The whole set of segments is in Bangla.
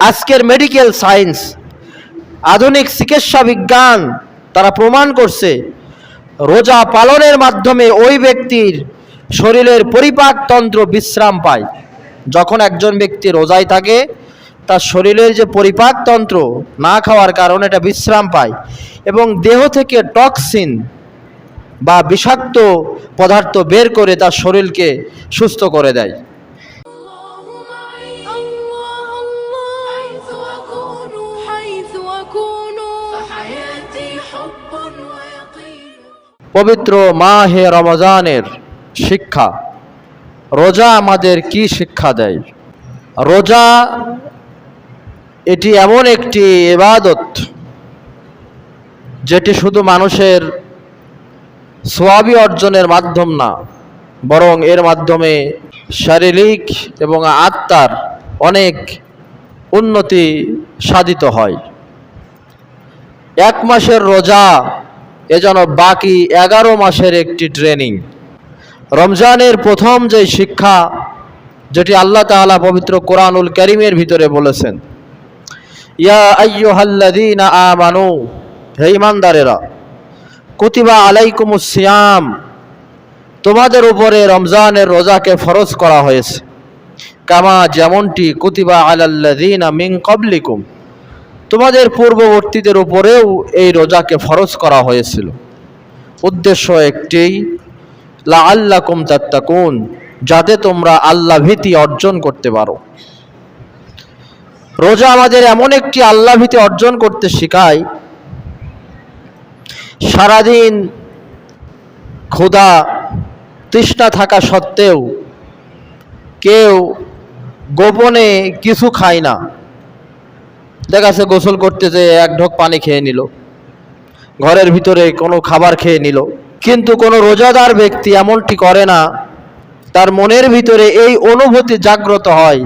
আজকের মেডিকেল সায়েন্স, আধুনিক চিকিৎসা বিজ্ঞান তারা প্রমাণ করছে রোজা পালনের মাধ্যমে ওই ব্যক্তির শরীরের পরিপাকতন্ত্র বিশ্রাম পায়। যখন একজন ব্যক্তি রোজায় থাকে তার শরীরের যে পরিপাকতন্ত্র না খাওয়ার কারণে এটা বিশ্রাম পায় এবং দেহ থেকে টক্সিন বা বিষাক্ত পদার্থ বের করে তার শরীরকে সুস্থ করে দেয়। পবিত্র মাহে রমজানের শিক্ষা, রোজা আমাদের কি শিক্ষা দেয়? রোজা এটি এমন একটি ইবাদত যেটি শুধু মানুষের সওয়াবি অর্জনের মাধ্যম না, বরং এর মাধ্যমে শারীরিক এবং আত্মার অনেক উন্নতি সাধিত হয়। এক মাসের রোজা এ যেন বাকি 11 মাসের একটি ট্রেনিং। রমজানের প্রথম যে শিক্ষা, যেটি আল্লাহ তাআলা পবিত্র কোরআনুল কারীমের ভিতরে বলেছেন, ইয়া আইয়ুহাল্লাযীনা আমানু, হে ঈমানদারেরা, কুতিবা আলাইকুমুস সিয়াম, তোমাদের উপরে রমজানের রোজাকে ফরজ করা হয়েছে, কামা, যেমনটি কুতিবা আলাল্লাযীনা মিন ক্বাবলিকুম, তোমাদের পূর্ববর্তীদের উপরেও এই রোজাকে ফরজ করা হয়েছিল। উদ্দেশ্য একটাই, লাআল্লাকুম তাত্তাকুন, যাতে তোমরা আল্লাহ ভীতি অর্জন করতে পারো। রোজা আমাদের এমন একটি আল্লাহ ভীতি অর্জন করতে শেখায়, সারাদিন ক্ষুধা তৃষ্ণা থাকা সত্ত্বেও কেউ গোপনে কিছু খায় না। দেখা যাচ্ছে গোসল করতে যেয়ে এক ঢোক পানি খেয়ে নিল, ঘরের ভিতরে কোনো খাবার খেয়ে নিল, কিন্তু কোনো রোজাদার ব্যক্তি এমনটি করে না। তার মনের ভিতরে এই অনুভূতি জাগ্রত হয়,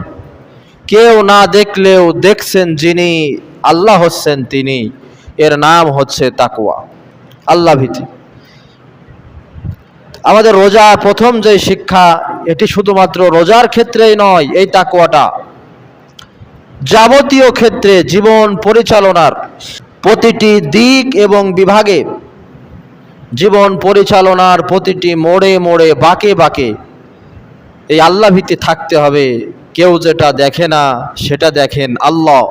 কেউ না দেখলেও দেখছেন যিনি, আল্লাহ হচ্ছেন তিনি। এর নাম হচ্ছে তাকওয়া, আল্লাহ ভীতি। আমাদের রোজা প্রথম যে শিক্ষা, এটি শুধুমাত্র রোজার ক্ষেত্রেই নয়, এই তাকওয়াটা যাবতীয় ক্ষেত্রে জীবন পরিচালনার প্রতিটি দিক এবং বিভাগে, জীবন পরিচালনার প্রতিটি মোড়ে মোড়ে বাঁকে বাঁকে এই আল্লাহ ভীতি থাকতে হবে। কেউ যেটা দেখে না সেটা দেখেন আল্লাহ।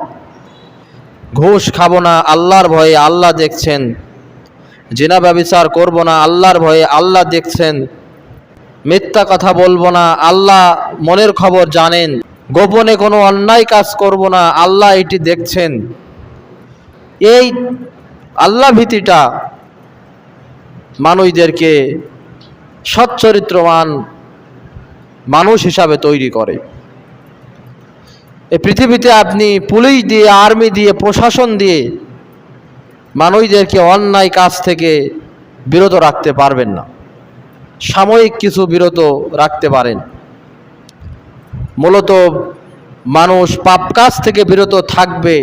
ঘুষ খাবো না, আল্লাহর ভয়ে, আল্লাহ দেখছেন। জিনা ব্যভিচার করব না, আল্লাহর ভয়ে, আল্লাহ দেখছেন। মিথ্যা কথা বলবো না, আল্লাহ মনের খবর জানেন। গোপনে কোনো অন্যায় কাজ করব না, আল্লাহ এটি দেখছেন। এই আল্লাহ ভীতিটা মানুষদেরকে সচ্চরিত্রবান মানুষ হিসাবে তৈরি করে। এই পৃথিবীতে আপনি পুলিশ দিয়ে, আর্মি দিয়ে, প্রশাসন দিয়ে মানুষদেরকে অন্যায় কাজ থেকে বিরত রাখতে পারবেন না। সাময়িক কিছু বিরত রাখতে পারেন। মূলত মানুষ পাপ কাজ থেকে বিরত থাকবে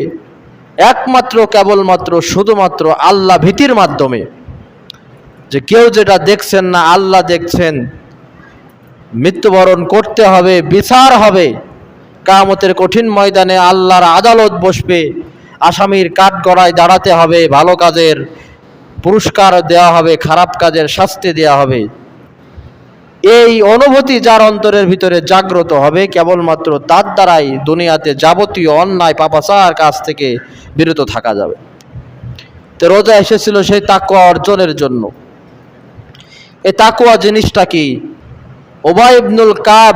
একমাত্র, কেবলমাত্র, শুধুমাত্র আল্লাহ ভীতির মাধ্যমে। যে কেউ যেটা দেখছেন না, আল্লাহ দেখছেন। মৃত্যুবরণ করতে হবে, বিচার হবে, কিয়ামতের কঠিন ময়দানে আল্লাহর আদালত বসবে, আসামির কাঠগড়ায় দাঁড়াতে হবে, ভালো কাজের পুরস্কার দেওয়া হবে, খারাপ কাজের শাস্তি দেওয়া হবে। এই অনুভূতি যার অন্তরের ভিতরে জাগ্রত হবে, কেবলমাত্র তার দ্বারাই দুনিয়াতে যাবতীয় অন্যায় পাপাচার কাজ থেকে বিরত থাকা যাবে। তো রোজা এসেছিল সেই তাকওয়া অর্জনের জন্য। এই তাকওয়া জিনিসটা কি? উবাই ইবনুল কাব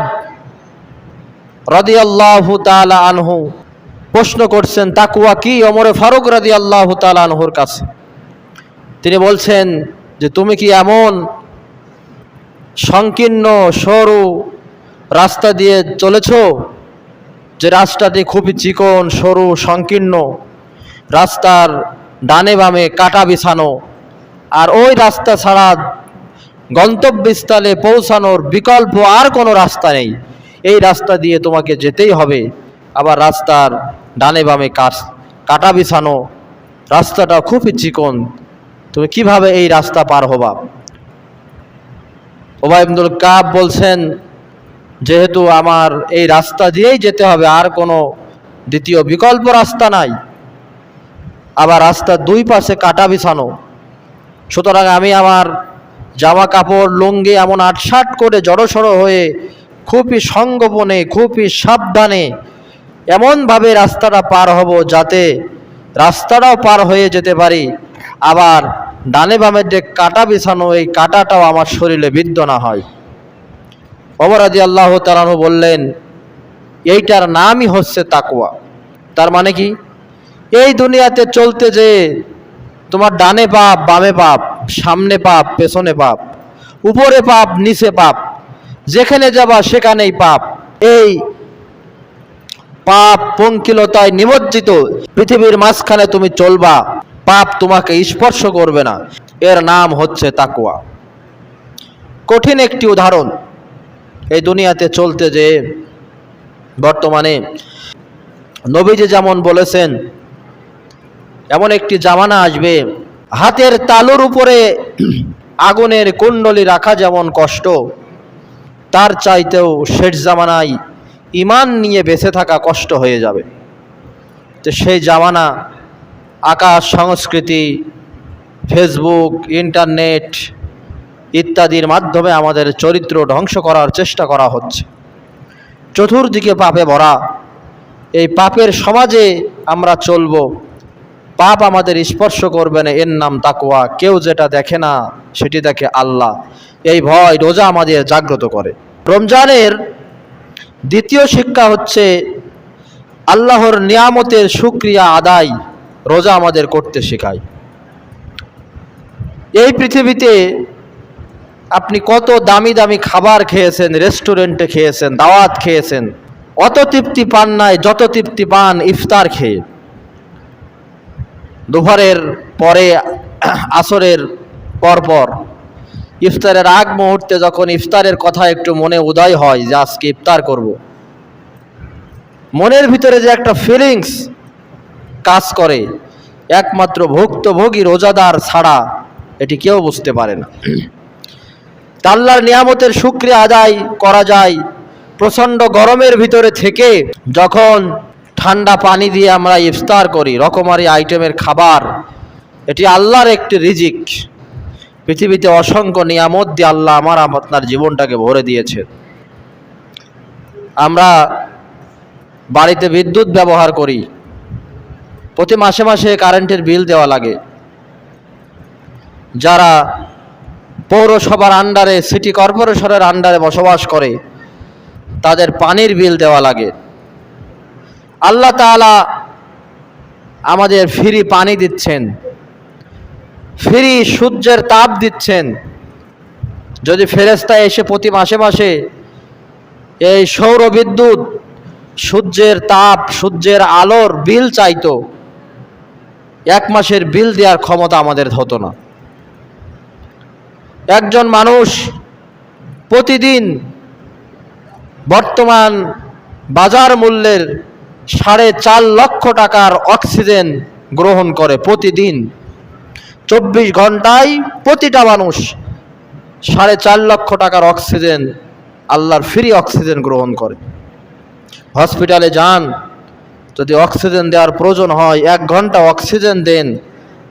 রাদিয়াল্লাহু তাআলা আনহু প্রশ্ন করছেন, তাকওয়া কি? ওমর ফারুক রাদিয়াল্লাহু তাআলা আনহুর কাছে তিনি বলছেন যে, তুমি কি এমন সংকীর্ণ সরু রাস্তা দিয়ে চলেছ যে রাস্তাটি খুবই চিকন, সরু, সংকীর্ণ, রাস্তার ডানে বামে কাটা বিছানো, আর ওই রাস্তা ছাড়া গন্তব্যস্থলে পৌঁছানোর বিকল্প আর কোনো রাস্তা নেই, এই রাস্তা দিয়ে তোমাকে যেতেই হবে। আবার রাস্তার ডানে বামে কাটা বিছানো, রাস্তাটা খুবই চিকন, তুমি কিভাবে এই রাস্তা পার হবা? উবাই ইবনুল কাব বলছেন, যেহেতু আমার এই রাস্তা দিয়েই যেতে হবে, আর কোনো দ্বিতীয় বিকল্প রাস্তা নাই, আবার রাস্তার দুই পাশে কাটা বিছানো। সুতরাং আমি আমার জামা কাপড় লুঙ্গি এমন আটসাট করে জড়সড় হয়ে খুবই সংগোপনে খুবই সাবধানে এমনভাবে রাস্তাটা পার হব যাতে রাস্তাটাও পার হয়ে যেতে পারি, আবার ডানে বামের যে কাটা বিছানো এই কাটাটাও আমার শরীরে বিদ্ধ না হয়। ওমর রাদিয়াল্লাহু তাআলা আনহু বললেন, এইটার নামই হচ্ছে তাকওয়া। তার মানে কি, এই দুনিয়াতে চলতে যে তোমার ডানে পাপ বামে পাপ, সামনে পাপ পেছনে পাপ, উপরে পাপ নিচে পাপ, যেখানে যাবা সেখানেই পাপ, এই পাপ পঙ্কিলতায় নিমজ্জিত পৃথিবীর মাঝখানে তুমি চলবা, পাপ তোমাকে স্পর্শ করবে না, এর নাম হচ্ছে তাকওয়া। কঠিন একটি উদাহরণ, এই দুনিয়াতে চলতে যে বর্তমানে নবীজি যেমন বলেছেন, এমন একটি জামানা আসবে হাতের তালুর উপরে আগুনের কুণ্ডলি রাখা যেমন কষ্ট, তার চাইতেও শেষ জামানায় ঈমান নিয়ে বেঁচে থাকা কষ্ট হয়ে যাবে। তো সেই জামানা আকাশ সংস্কৃতি, ফেসবুক, ইন্টারনেট ইত্যাদির মাধ্যমে আমাদের চরিত্র ধ্বংস করার চেষ্টা করা হচ্ছে। চতুর্দিকে পাপে ভরা এই পাপের সমাজে আমরা চলব, পাপ আমাদের স্পর্শ করবে না, এর নাম তাকওয়া। কেউ যেটা দেখে না সেটি দেখে আল্লাহ, এই ভয় রোজা আমাদের জাগ্রত করে। রমজানের দ্বিতীয় শিক্ষা হচ্ছে আল্লাহর নিয়ামতের শুকরিয়া আদায় রোজা আমাদের করতে শেখায়। এই পৃথিবীতে আপনি কত দামি দামি খাবার খেয়েছেন, রেস্টুরেন্টে খেয়েছেন, দাওয়াত খেয়েছেন, অত তৃপ্তি পান নাই যত তৃপ্তি পান ইফতার খেয়ে। দুপুরের পরে আসরের পরপর ইফতারের আগ মুহূর্তে যখন ইফতারের কথা একটু মনে উদয় হয় যে আজকে ইফতার করব, মনের ভিতরে যে একটা ফিলিংস কাজ করে, একমাত্র ভুক্তভোগী রোজাদার ছাড়া এটি কেউ বুঝতে পারে না। আল্লাহর নিয়ামতের শুকরিয়া আদায় করা যায় প্রচণ্ড গরমের ভিতরে থেকে, যখন ঠান্ডা পানি দিয়ে আমরা ইফতার করি, রকমারি আইটেমের খাবার, এটি আল্লাহর একটি রিজিক। পৃথিবীতে অসংখ্য নিয়ামত দিয়ে আল্লাহ আমার আপনার জীবনটাকে ভরে দিয়েছে। আমরা বাড়িতে বিদ্যুৎ ব্যবহার করি, প্রতি মাসে মাসে কারেন্টের বিল দেওয়া লাগে। যারা পৌরসভার আন্ডারে, সিটি কর্পোরেশনের আন্ডারে বসবাস করে, তাদের পানির বিল দেওয়া লাগে। আল্লাহ তাআলা আমাদের ফ্রি পানি দিচ্ছেন, ফ্রি সূর্যের তাপ দিচ্ছেন। যদি ফেরেশতা এসে প্রতি মাসে মাসে এই সৌর বিদ্যুৎ, সূর্যের তাপ, সূর্যের আলোর বিল চাইতো, এক মাসের বিল দেওয়ার ক্ষমতা আমাদের হতো না। একজন মানুষ প্রতিদিন বর্তমান বাজার মূল্যের 4.5 লক্ষ টাকার অক্সিজেন গ্রহণ করে। প্রতিদিন 24 ঘন্টায় প্রতিটা মানুষ 4.5 লক্ষ টাকার অক্সিজেন, আল্লাহর ফ্রি অক্সিজেন গ্রহণ করে। হসপিটালে যান, যদি অক্সিজেন দেওয়ার প্রয়োজন হয় 1 ঘন্টা অক্সিজেন দেন,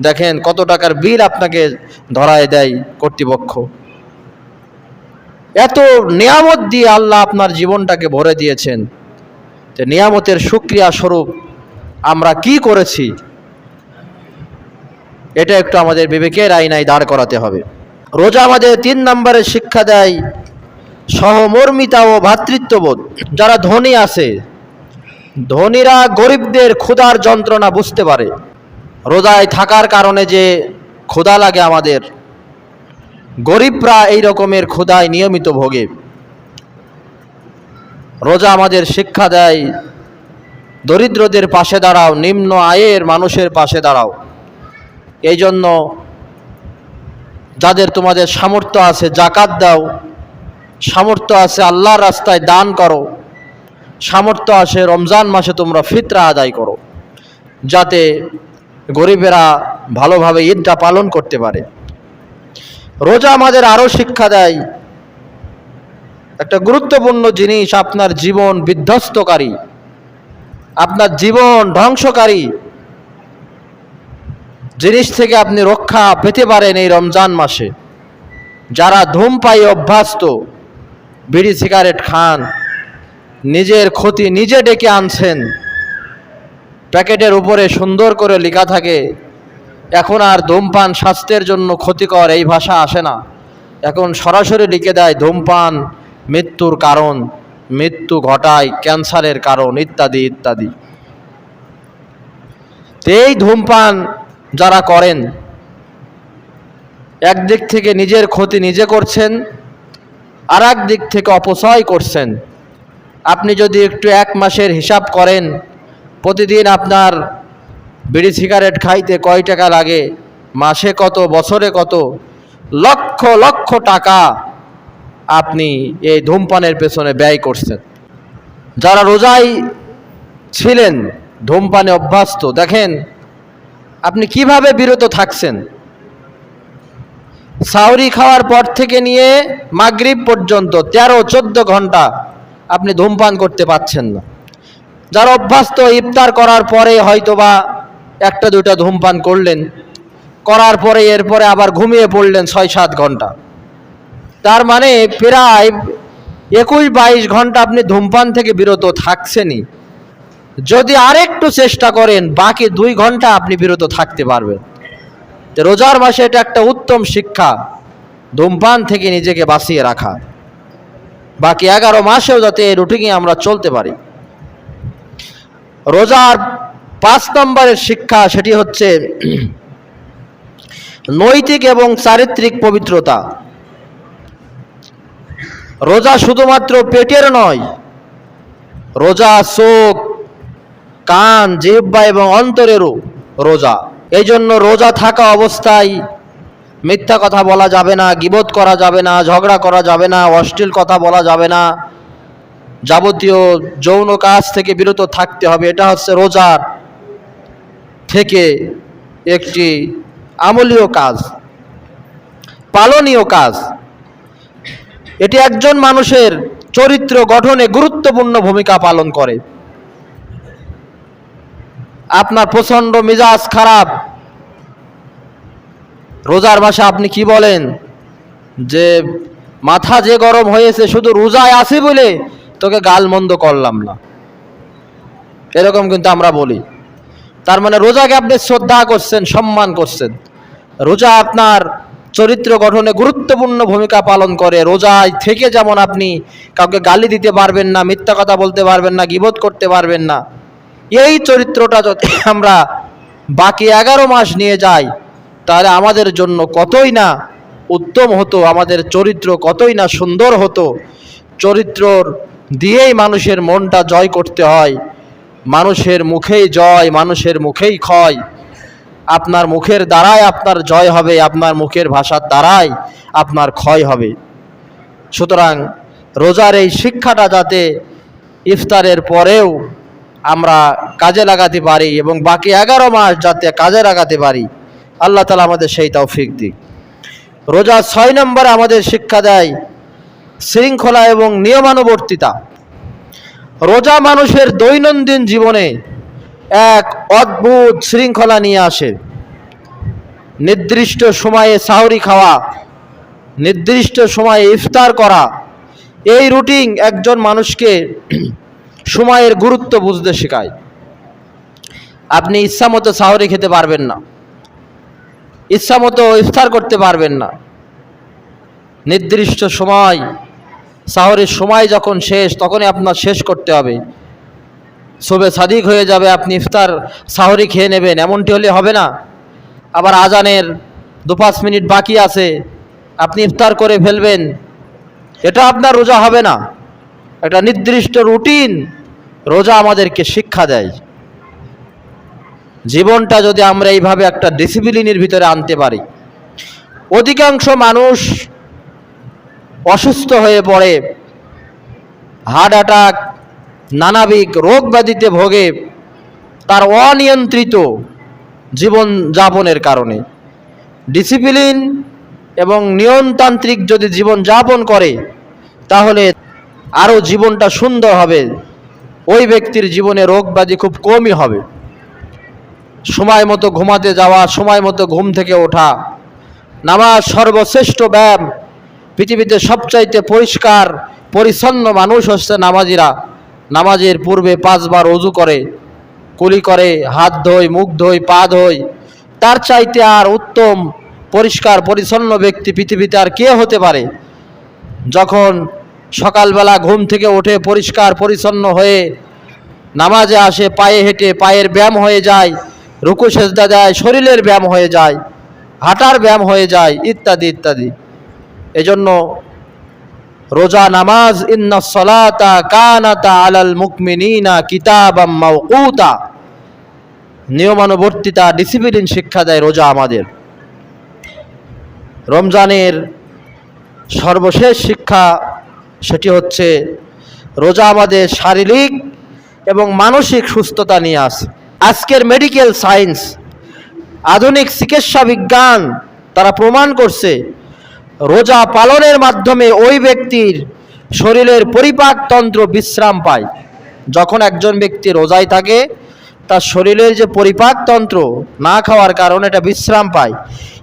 দেখেন কত টাকার বিল আপনাকে ধরায় দেয় কর্তৃপক্ষ। এত নিয়ামত দিয়ে আল্লাহ আপনার জীবনটাকে ভরে দিয়েছেন, যে নিয়ামতের শুকরিয়া স্বরূপ আমরা কি করেছি এটা একটু আমাদের বিবেকের আয়নায় দাঁড় করাতে হবে। রোজা আমাদের 3 নম্বরে শিক্ষা দেয় সহমর্মিতা ও ভ্রাতৃত্ববোধ। যারা ধনী আছে, ধনীরা গরিবদের ক্ষুধার যন্ত্রণা বুঝতে পারে। রোজায় থাকার কারণে যে ক্ষুধা লাগে আমাদের, গরিবরা এই রকমের ক্ষুধায় নিয়মিত ভোগে। রোজা আমাদের শিক্ষা দেয় দরিদ্রদের পাশে দাঁড়াও, নিম্ন আয়ের মানুষের পাশে দাঁড়াও। এই জন্য যাদের তোমাদের সামর্থ্য আছে জাকাত দাও, সামর্থ্য আছে আল্লাহর রাস্তায় দান করো, সামর্থ্য আছে রমজান মাসে তোমরা ফিতরা আদায় করো, যাতে গরিবেরা ভালোভাবে ঈদটা পালন করতে পারে। রোজা আমাদের আরও শিক্ষা দেয় একটা গুরুত্বপূর্ণ জিনিস, আপনার জীবন বিধ্বস্তকারী আপনার জীবন ধ্বংসকারী জিনিস থেকে আপনি রক্ষা পেতে পারেন এই রমজান মাসে। যারা ধূমপাই অভ্যস্ত, বিড়ি সিগারেট খান, নিজের ক্ষতি নিজে ডেকে আনছেন। প্যাকেটের উপরে সুন্দর করে লেখা থাকে এখন আর ধূমপান স্বাস্থ্যের জন্য ক্ষতিকর, এই ভাষা আসে না, এখন সরাসরি লিখে দেয় ধূমপান মৃত্যুর কারণ, মৃত্যু ঘটায়, ক্যান্সারের কারণ, ইত্যাদি ইত্যাদি। এই ধূমপান যারা করেন একদিক থেকে নিজের ক্ষতি নিজে করছেন, আর এক দিক থেকে অপচয় করছেন। আপনি যদি একটু এক মাসের হিসাব করেন, প্রতিদিন আপনার বিড়ি সিগারেট খাইতে কয় টাকা লাগে, মাসে কত, বছরে কত, লক্ষ লক্ষ টাকা আপনি এই ধূমপানের পেছনে ব্যয় করছেন। যারা রোজায় ছিলেন ধূমপানে অভ্যস্ত, দেখেন আপনি কিভাবে বিরত থাকছেন। সাহরি খাওয়ার পর থেকে নিয়ে মাগরিব পর্যন্ত 13-14 ঘন্টা আপনি ধূমপান করতে পাচ্ছেন না। যারা অভ্যস্ত, ইফতার করার পরে হয়তোবা 1-2টা ধূমপান করলেন, করার পরে এরপরে আবার ঘুমিয়ে পড়লেন 6-7 ঘন্টা। তার মানে প্রায় 21-22 ঘন্টা আপনি ধূমপান থেকে বিরত থাকছেনই। যদি আরেকটু চেষ্টা করেন বাকি 2 ঘন্টা আপনি বিরত থাকতে পারবেন। রোজার মাসে এটা একটা উত্তম শিক্ষা, ধূমপান থেকে নিজেকে বাঁচিয়ে রাখা। বাকি 11 মাসেও যাতে এই রুটিনে আমরা চলতে পারি। রোজার 5 নম্বরের শিক্ষা, সেটি হচ্ছে নৈতিক এবং চারিত্রিক পবিত্রতা। রোজা শুধুমাত্র পেটের নয়, রোজা চোখ, কান, জিহ্বা এবং অন্তরেরও রোজা। এই জন্য রোজা থাকা অবস্থায় মিথ্যা কথা বলা যাবে না, গীবত করা যাবে না, ঝগড়া করা যাবে না, অশ্লীল কথা বলা যাবে না, যাবতীয় যৌন কাজ থেকে বিরত থাকতে হবে। এটা হচ্ছে রোজার থেকে একটি আমলীয় কাজ, পালনীয় কাজ। এটি একজন মানুষের চরিত্র গঠনে গুরুত্বপূর্ণ ভূমিকা পালন করে। আপনার প্রচণ্ড মেজাজ খারাপ, রোজার মাসে আপনি কি বলেন যে মাথা যে গরম হয়েছে শুধু রোজায় আছি বলে তোকে গাল মন্দ করলাম না, এরকম কিন্তু আমরা বলি। তার মানে রোজাকে আপনি শ্রদ্ধা করছেন, সম্মান করছেন। রোজা আপনার চরিত্র গঠনে গুরুত্বপূর্ণ ভূমিকা পালন করে। রোজায় থেকে যেমন আপনি কাউকে গালি দিতে পারবেন না, মিথ্যা কথা বলতে পারবেন না, গীবত করতে পারবেন না, এই চরিত্রটা যদি আমরা বাকি 11 মাস নিয়ে যাই তাহলে আমাদের জন্য কতই না উত্তম হতো, আমাদের চরিত্র কতই না সুন্দর হতো। চরিত্রর দিয়েই মানুষের মনটা জয় করতে হয়। মানুষের মুখেই জয়, মানুষের মুখেই ক্ষয়। আপনার মুখের দ্বারাই আপনার জয় হবে, আপনার মুখের ভাষার দ্বারাই আপনার ক্ষয় হবে। সুতরাং রোজার এই শিক্ষাটা যাতে ইফতারের পরেও আমরা কাজে লাগাতে পারি এবং বাকি 11 মাস যাতে কাজে লাগাতে পারি, আল্লাহ তাআলা আমাদের সেই তৌফিক দিক। রোজা 6 নম্বরে আমাদের শিক্ষা দেয় শৃঙ্খলা এবং নিয়মানুবর্তিতা। রোজা মানুষের দৈনন্দিন জীবনে এক অদ্ভুত শৃঙ্খলা নিয়ে আসে। নির্দিষ্ট সময়ে সাহরি খাওয়া, নির্দিষ্ট সময়ে ইফতার করা, এই রুটিন একজন মানুষকে সময়ের গুরুত্ব বুঝতে শেখায়। আপনি ইচ্ছামতো সাহরি খেতে পারবেন না, ইচ্ছামতো ইফতার করতে পারবেন না। নির্দিষ্ট সময়, সাহরের সময় যখন শেষ তখনই আপনার শেষ করতে হবে। শোবে সাদিক হয়ে যাবে, আপনি ইফতার সাহরি খেয়ে নেবেন, এমনটি হলে হবে না। আবার আজানের 2-5 মিনিট বাকি আছে, আপনি ইফতার করে ফেলবেন, এটা আপনার রোজা হবে না। একটা নির্দিষ্ট রুটিন রোজা আমাদেরকে শিক্ষা দেয়। জীবনটা যদি আমরা এইভাবে একটা ডিসিপ্লিনের ভিতরে আনতে পারি। অধিকাংশ মানুষ অসুস্থ হয়ে পড়ে, হার্ট অ্যাটাক, নানাবিধ রোগ ব্যাধিতে ভোগে তার অনিয়ন্ত্রিত জীবন যাপনের কারণে। ডিসিপ্লিন এবং নিয়মতান্ত্রিক যদি জীবন যাপন করে তাহলে আরও জীবনটা সুন্দর হবে, ওই ব্যক্তির জীবনে রোগ ব্যাধি খুব কমই হবে। সময় মতো ঘুমাতে যাওয়া, সময় মতো ঘুম থেকে ওঠা, নামাজ সর্বশ্রেষ্ঠ ব্যায়াম। পৃথিবীতে সবচাইতে পরিষ্কার পরিচ্ছন্ন মানুষ হচ্ছে নামাজিরা। নামাজের পূর্বে 5 বার ওযু করে, কুলি করে, হাত ধোয়, মুখ ধোয়, পা ধোয়। তার চাইতে আর উত্তম পরিষ্কার পরিচ্ছন্ন ব্যক্তি পৃথিবীতে আর কে হতে পারে? যখন সকালবেলা ঘুম থেকে ওঠে পরিষ্কার পরিচ্ছন্ন হয়ে নামাজে আসে, পায়ে হেঁটে পায়ের ব্যায়াম হয়ে যায়, রুকু সেজদা দেয়, শরীরের ব্যায়াম হয়ে যায়, হাঁটার ব্যায়াম হয়ে যায়, ইত্যাদি ইত্যাদি। এজন্য রোজা নামাজ ইন্নাস সালাতা কানাতা আলাল মুমিনিনা কিতাবাম মাওকুতা, নিয়মানুবর্তিতা, ডিসিপ্লিন শিক্ষা দেয় রোজা আমাদের। রমজানের সর্বশেষ শিক্ষা সেটি হচ্ছে রোজা আমাদের শারীরিক এবং মানসিক সুস্থতা নিয়ে আসে। আজকের মেডিকেল সায়েন্স, আধুনিক চিকিৎসা বিজ্ঞান তারা প্রমাণ করছে রোজা পালনের মাধ্যমে ওই ব্যক্তির শরীরের পরিপাকতন্ত্র বিশ্রাম পায়। যখন একজন ব্যক্তি রোজায় থাকে তার শরীরের যে পরিপাকতন্ত্র না খাওয়ার কারণে এটা বিশ্রাম পায়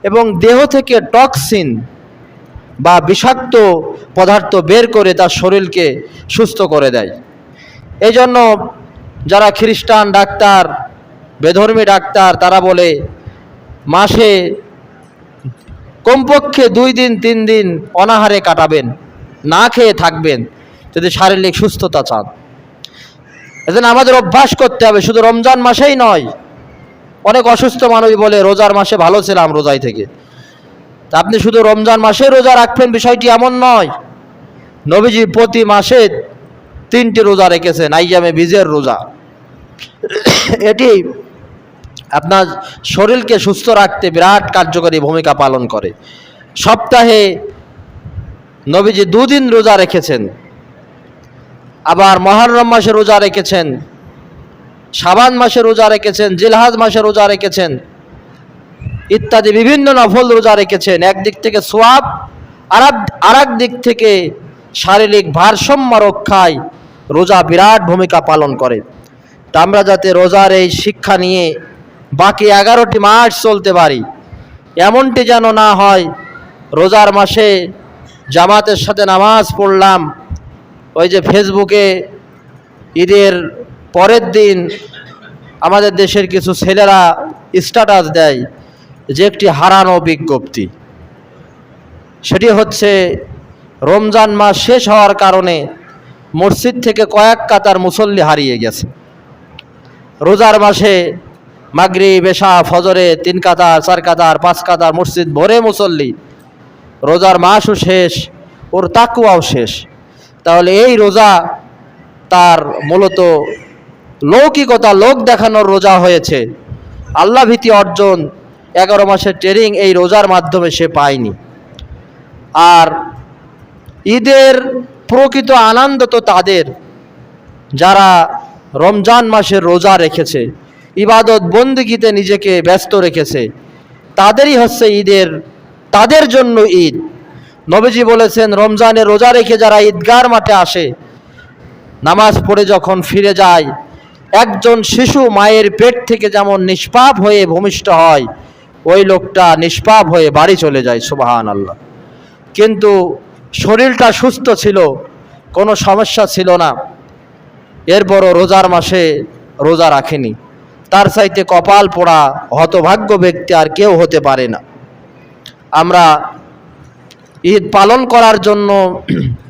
এবং দেহ থেকে টক্সিন বা বিষাক্ত পদার্থ বের করে তার শরীরকে সুস্থ করে দেয়। এই জন্য যারা খ্রিস্টান ডাক্তার, বেধর্মী ডাক্তার, তারা বলে মাসে কমপক্ষে 2 দিন 3 দিন অনাহারে কাটাবেন, না খেয়ে থাকবেন যদি শারীরিক সুস্থতা চান। এজন্য আমাদের অভ্যাস করতে হবে, শুধু রমজান মাসেই নয়। অনেক অসুস্থ মানুষ বলে রোজার মাসে ভালো ছিলাম রোজায় থেকে। তা আপনি শুধু রমজান মাসে রোজা রাখবেন বিষয়টি এমন নয়। নবীজি প্রতি মাসে 3টি রোজা রেখেছেন, আইয়ামে বীজের রোজা। এটি আপনার শরীরকে সুস্থ রাখতে বিরাট কার্যকরী ভূমিকা পালন করে। সপ্তাহে নবীজি 2 দিন রোজা রেখেছেন, আবার মুহররম মাসে রোজা রেখেছেন, শাবান মাসে রোজা রেখেছেন, জিলহজ মাসে রোজা রেখেছেন, ইত্যাদি বিভিন্ন নফল রোজা রেখেছেন। একদিক থেকে সোয়াব, আর এক দিক থেকে শারীরিক ভারসাম্য রক্ষায় রোজা বিরাট ভূমিকা পালন করে। তা আমরা যাতে রোজার এই শিক্ষা নিয়ে বাকি 11টি মাস চলতে পারি, এমনটি যেন না হয় রোজার মাসে জামাতের সাথে নামাজ পড়লাম, ওই যে ফেসবুকে ঈদের পরের দিন আমাদের দেশের কিছু ছেলেরা স্ট্যাটাস দেয় যে একটি হারানো বিজ্ঞপ্তি। সেটি হচ্ছে রমজান মাস শেষ হওয়ার কারণে মসজিদ থেকে কয়েক কাতার মুসল্লি হারিয়ে গেছে। রোজার মাসে মাগরিব, এশা, ফজরে 3 কাতার, 4 কাতার, 5 কাতার মসজিদ ভরে মুসল্লি। রোজার মাসও শেষ, ওর তাকওয়াও শেষ। তাহলে এই রোজা তার মূলত লৌকিকতা, লোক দেখানোর রোজা হয়েছে। আল্লাহ ভীতি অর্জন 11 মাসের ট্রেনিং এই রোজার মাধ্যমে সে পায়নি। আর ঈদের প্রকৃত আনন্দ তো তাদের যারা রমজান মাসের রোজা রেখেছে, ইবাদত বন্দেগীতে নিজেকে ব্যস্ত রেখেছে, তাদেরই হচ্ছে তাদের জন্য ঈদ। নবীজি বলেছেন রমজানে রোজা রেখে যারা ঈদগার মাঠে আসে, নামাজ পড়ে যখন ফিরে যায়, একজন শিশু মায়ের পেট থেকে যেমন নিষ্পাপ হয়ে ভূমিষ্ঠ হয়, ওই লোকটা নিষ্পাপ হয়ে বাড়ি চলে যায়। সুবহানাল্লাহ। কিন্তু শরীরটা সুস্থ ছিল, কোনো সমস্যা ছিল না, এরপরও রোজার মাসে রোজা রাখেনি। তার চাইতে কপাল পোড়া হতভাগ্য ব্যক্তি আর কেউ হতে পারে না। আমরা ঈদ পালন করার জন্য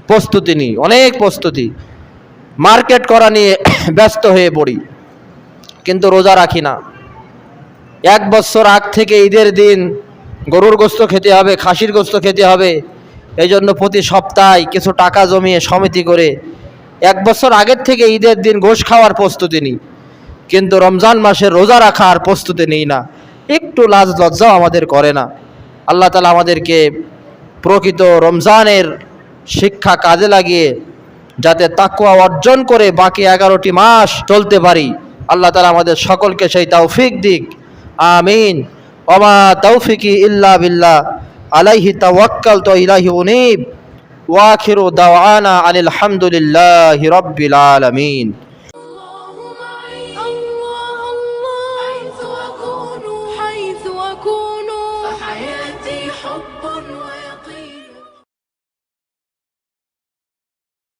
প্রস্তুতি নিই, অনেক প্রস্তুতি, মার্কেট করা নিয়ে ব্যস্ত হয়ে পড়ি, কিন্তু রোজা রাখি না। 1 বছর আগ থেকে ঈদের দিন গরুর গোশত খেতে হবে, খাসির গোশত খেতে হবে, এই জন্য প্রতি সপ্তাহে কিছু টাকা জমিয়ে সমিতি করে 1 বছর আগের থেকে ঈদের দিন গোশ খাওয়ার প্রস্তুতি নিই, কিন্তু রমজান মাসের রোজা রাখার প্রস্তুতি নিই না। একটু লাজ লজ্জাও আমাদের করে না। আল্লাহ তাআলা আমাদেরকে প্রকৃত রমজানের শিক্ষা কাজে লাগিয়ে যাতে তাকওয়া অর্জন করে বাকি 11টি মাস চলতে পারি, আল্লাহ তাআলা আমাদের সকলকে সেই তৌফিক দিক। আমিন। ওমা তৌফিকি ইল্লা বিল্লাহ, আলাইহি তাওয়াক্কালতু ইলাইহি উনীব, ওয়া আখিরু দাওয়ানা আনিল হামদুলিল্লাহি রাব্বিল আলামিন। وكونوا